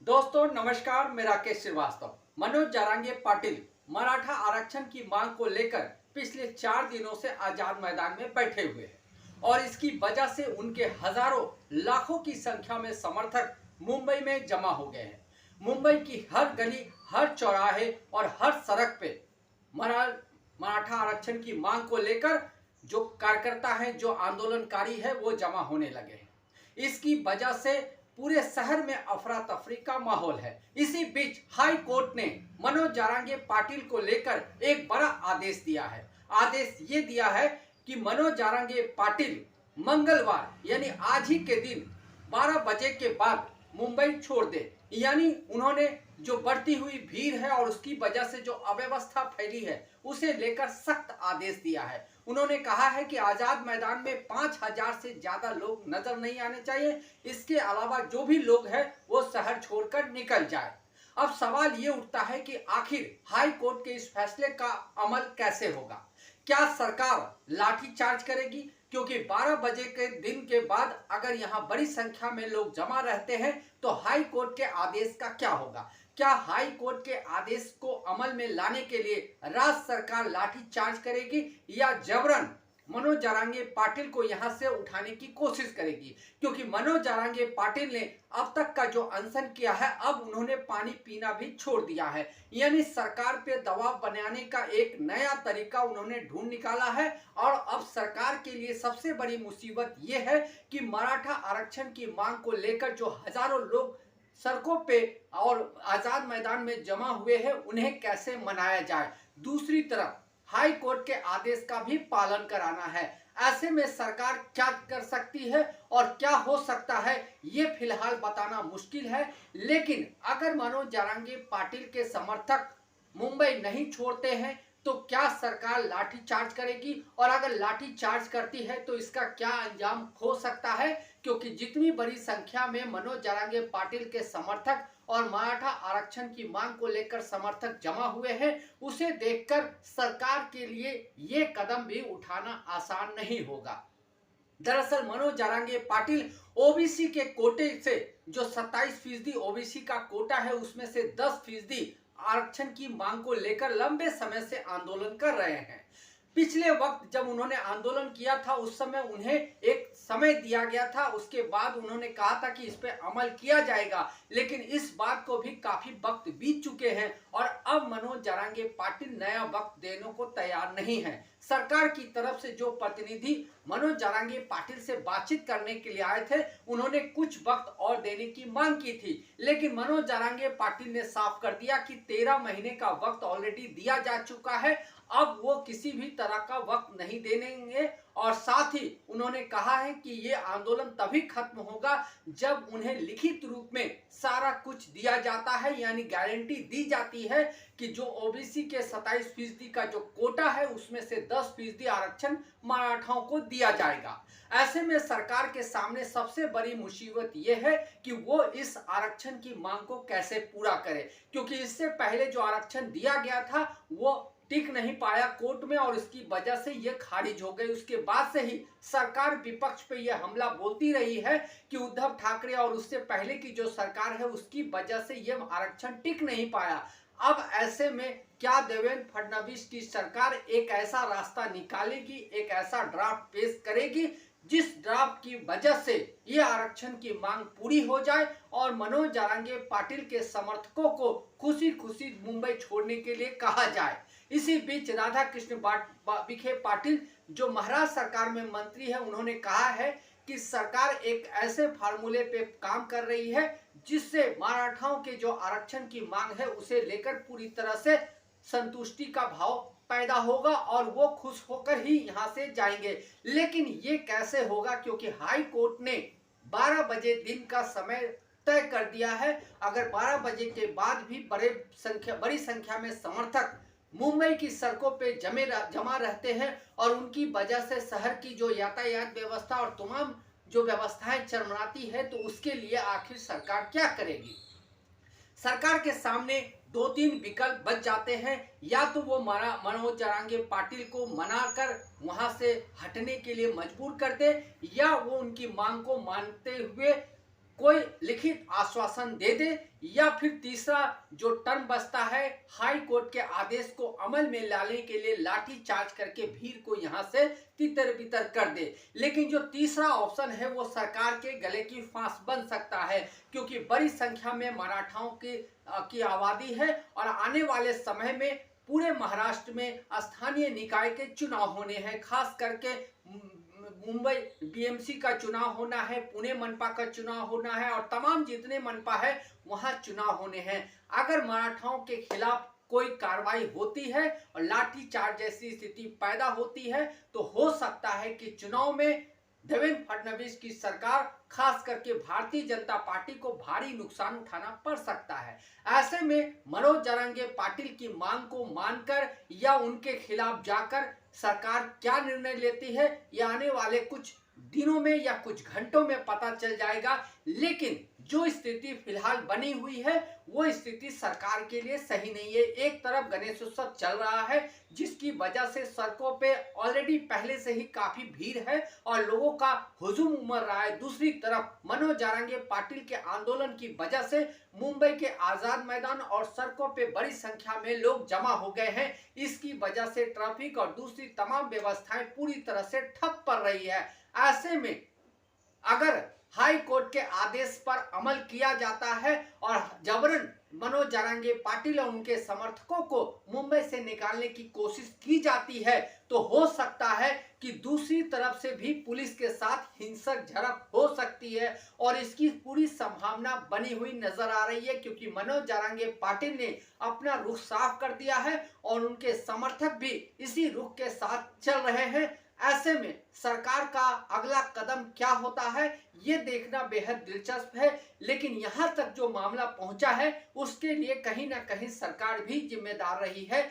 दोस्तों नमस्कार, मैं राकेश श्रीवास्तव। मनोज जारंगे पाटिल मराठा आरक्षण की मांग को लेकर पिछले 4 दिनों से आजाद मैदान में बैठे हुए हैं और इसकी वजह से उनके हजारों लाखों की संख्या में समर्थक मुंबई में जमा हो गए हैं। मुंबई की हर गली, हर चौराहे और हर सड़क पे मरा मराठा आरक्षण की मांग को लेकर जो कार्यकर्ता हैं, जो आंदोलनकारी है, वो जमा होने लगे हैं। इसकी वजह से पूरे शहर में अफरा तफरी का माहौल है। इसी बीच हाई कोर्ट ने मनोज जारंगे पाटिल को लेकर एक बड़ा आदेश दिया है। आदेश ये दिया है कि मनोज जारंगे पाटिल मंगलवार यानी आज ही के दिन 12 बजे के बाद मुंबई छोड़ दे। यानी उन्होंने जो बढ़ती हुई भीड़ है और उसकी वजह से जो अव्यवस्था फैली है उसे लेकर सख्त आदेश दिया है। उन्होंने कहा है कि आजाद मैदान में 5000 से ज्यादा लोग नजर नहीं आने चाहिए। इसके अलावा जो भी लोग हैं वो शहर छोड़कर निकल जाए। अब सवाल ये उठता है कि आखिर हाई कोर्ट के इस फैसले का अमल कैसे होगा। क्या सरकार लाठीचार्ज करेगी? क्योंकि 12 बजे के दिन के बाद अगर यहां बड़ी संख्या में लोग जमा रहते हैं तो हाई कोर्ट के आदेश का क्या होगा? क्या हाई कोर्ट के आदेश को अमल में लाने के लिए राज्य सरकार लाठीचार्ज करेगी या जबरन मनोज जारंगे पाटिल को यहां से उठाने की कोशिश करेगी? क्योंकि मनोज जारंगे पाटिल ने अब तक का जो अनशन किया है, अब उन्होंने पानी पीना भी छोड़ दिया है। यानी सरकार पे दबाव बनाने का एक नया तरीका उन्होंने ढूंढ निकाला है। और अब सरकार के लिए सबसे बड़ी मुसीबत यह है कि मराठा आरक्षण की मांग को लेकर जो हजारों लोग सड़कों पे और आजाद मैदान में जमा हुए हैं, उन्हें कैसे मनाया जाए। दूसरी तरफ हाई कोर्ट के आदेश का भी पालन कराना है। ऐसे में सरकार क्या कर सकती है और क्या हो सकता है, ये फिलहाल बताना मुश्किल है। लेकिन अगर मनोज जारंगे पाटिल के समर्थक मुंबई नहीं छोड़ते हैं तो क्या सरकार लाठीचार्ज करेगी? और अगर लाठीचार्ज करती है तो इसका क्या अंजाम हो सकता है? क्योंकि जितनी बड़ी संख्या में मनोज जारंगे पाटिल के समर्थक और मराठा आरक्षण की मांग को लेकर समर्थक जमा हुए हैं, उसे देखकर सरकार के लिए ये कदम भी उठाना आसान नहीं होगा। दरअसल मनोज जारंगे पाटिल ओबीसी के कोटे से जो 27% ओबीसी का कोटा है, उसमें से 10% आरक्षण की मांग को लेकर लंबे समय से आंदोलन कर रहे हैं। पिछले वक्त जब उन्होंने आंदोलन किया था उस समय उन्हें एक समय दिया गया था, उसके बाद उन्होंने कहा था कि इस पे अमल किया जाएगा। लेकिन इस बात को भी काफी वक्त बीत चुके हैं और अब मनोज जारंगे पाटिल नया वक्त देने को तैयार नहीं है। सरकार की तरफ से जो प्रतिनिधि मनोज जारंगे पाटिल से बातचीत करने के लिए आए थे, उन्होंने कुछ वक्त और देने की मांग की थी। लेकिन मनोज जारंगे पाटिल ने साफ कर दिया कि 13 महीने का वक्त ऑलरेडी दिया जा चुका है, अब वो किसी भी तरह का वक्त नहीं देंगे। और साथ ही उन्होंने कहा है कि ये आंदोलन तभी खत्म होगा जब उन्हें लिखित रूप में सारा कुछ दिया जाता है, यानी गारंटी दी जाती है कि जो ओबीसी के 27% का जो कोटा है उसमें से 10% आरक्षण मराठाओं को दिया जाएगा। ऐसे में सरकार के सामने सबसे बड़ी मुसीबत यह है कि वो इस आरक्षण की मांग को कैसे पूरा करे। क्योंकि इससे पहले जो आरक्षण दिया गया था वो टिक नहीं पाया कोर्ट में और इसकी वजह से ये खारिज हो गई। उसके बाद से ही सरकार विपक्ष पे ये हमला बोलती रही है कि उद्धव ठाकरे और उससे पहले की जो सरकार है उसकी वजह से ये आरक्षण टिक नहीं पाया। अब ऐसे में क्या देवेंद्र फडणवीस की सरकार एक ऐसा रास्ता निकालेगी, एक ऐसा ड्राफ्ट पेश करेगी जिस ड्राफ्ट की वजह से ये आरक्षण की मांग पूरी हो जाए और मनोज जारंगे पाटिल के समर्थकों को खुशी खुशी मुंबई छोड़ने के लिए कहा जाए। इसी बीच राधा कृष्ण विखे पाटिल जो महाराष्ट्र सरकार में मंत्री है, उन्होंने कहा है कि सरकार एक ऐसे फार्मूले पे काम कर रही है जिससे मराठाओं के जो आरक्षण की मांग है उसे लेकर पूरी तरह से संतुष्टि का भाव पैदा होगा और वो खुश होकर ही यहां से जाएंगे। लेकिन ये कैसे होगा? क्योंकि हाई कोर्ट ने 12 बजे दिन का समय तय कर दिया है। अगर 12 बजे के बाद भी बड़ी संख्या में समर्थक मुंबई की सड़कों पे जमा रहते हैं और उनकी वजह से शहर की जो यातायात व्यवस्था और तमाम जो व्यवस्थाएं चरमराती है, तो उसके लिए आखिर सरकार क्या करेगी? सरकार के सामने 2-3 विकल्प बच जाते हैं। या तो वो मनोज जारंगे पाटिल को मनाकर वहां से हटने के लिए मजबूर कर दे, या वो उनकी मांग को मानते हुए कोई लिखित आश्वासन दे दे, या फिर तीसरा जो टर्म बचता है, हाई कोर्ट के आदेश को अमल में लाने के लिए लाठी चार्ज करके भीड़ को यहां से तितर बितर कर दे। लेकिन जो तीसरा ऑप्शन है वो सरकार के गले की फांस बन सकता है, क्योंकि बड़ी संख्या में मराठाओं की आबादी है और आने वाले समय में पूरे महाराष्ट्र में स्थानीय निकाय के चुनाव होने हैं। खास करके मुंबई बीएमसी का चुनाव होना है, पुणे मनपा का चुनाव होना है और तमाम जितने मनपा है वहां चुनाव होने हैं। अगर मराठाओं के खिलाफ कोई कार्रवाई होती है और लाठीचार्ज जैसी स्थिति पैदा होती है तो हो सकता है कि चुनाव में देवेंद्र फडणवीस की सरकार, खास करके भारतीय जनता पार्टी को भारी नुकसान उठाना पड़ सकता है। ऐसे में मनोज जरांगे पाटिल की मांग को मानकर या उनके खिलाफ जाकर सरकार क्या निर्णय लेती है, यह आने वाले कुछ दिनों में या कुछ घंटों में पता चल जाएगा। लेकिन जो स्थिति फिलहाल बनी हुई है वो स्थिति सरकार के लिए सही नहीं है। एक तरफ गणेश उत्सव चल रहा है जिसकी वजह से सड़कों पे ऑलरेडी पहले से ही काफी भीड़ है और लोगों का हुजूम उमड़ रहा है। दूसरी तरफ मनोज जारंगे पाटिल के आंदोलन की वजह से मुंबई के आजाद मैदान और सड़कों पे बड़ी संख्या में लोग जमा हो गए हैं। इसकी वजह से ट्रैफिक और दूसरी तमाम व्यवस्थाएं पूरी तरह से ठप पड़ रही है। ऐसे में अगर हाई कोर्ट के आदेश पर अमल किया जाता है और जबरन मनोज जारंगे पाटिल और उनके समर्थकों को मुंबई से निकालने की कोशिश की जाती है तो हो सकता है कि दूसरी तरफ से भी पुलिस के साथ हिंसक झड़प हो सकती है और इसकी पूरी संभावना बनी हुई नजर आ रही है, क्योंकि मनोज जारंगे पाटिल ने अपना रुख साफ कर दिया है और उनके समर्थक भी इसी रुख के साथ चल रहे हैं। ऐसे में सरकार का अगला कदम क्या होता है ये देखना बेहद दिलचस्प है। लेकिन यहां तक जो मामला पहुंचा है उसके लिए कहीं ना कहीं सरकार भी जिम्मेदार रही है।